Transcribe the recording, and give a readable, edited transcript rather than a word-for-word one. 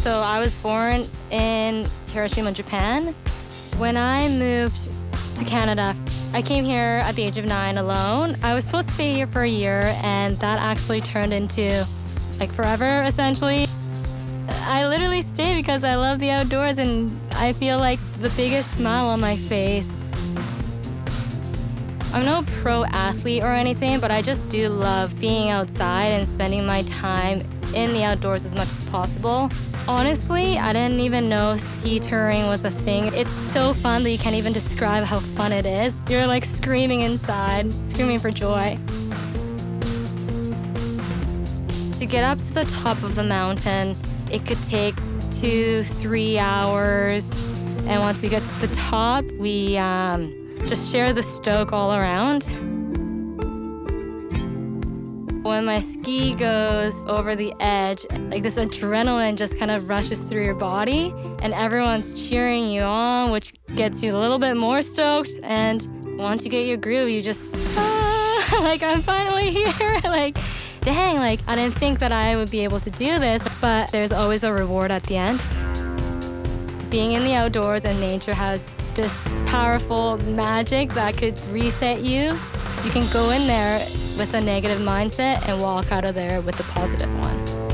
So I was born in Hiroshima, Japan. When I moved to Canada, I came here at the age of 9 alone. I was supposed to stay here for a year, and that actually turned into like forever, essentially. I literally stay because I love the outdoors, and I feel like the biggest smile on my face. I'm no pro athlete or anything, but I just do love being outside and spending my time in the outdoors as much as possible. Honestly, I didn't even know ski touring was a thing. It's so fun that you can't even describe how fun it is. You're like screaming inside, screaming for joy. To get up to the top of the mountain, it could take 2-3 hours. And once we get to the top, we just share the stoke all around. When my ski goes over the edge, like this adrenaline just kind of rushes through your body, and everyone's cheering you on, which gets you a little bit more stoked. And once you get your groove, you just, like, I'm finally here. Like, dang, like, I didn't think that I would be able to do this, but there's always a reward at the end. Being in the outdoors and nature has this powerful magic that could reset you. You can go in there with a negative mindset and walk out of there with a positive one.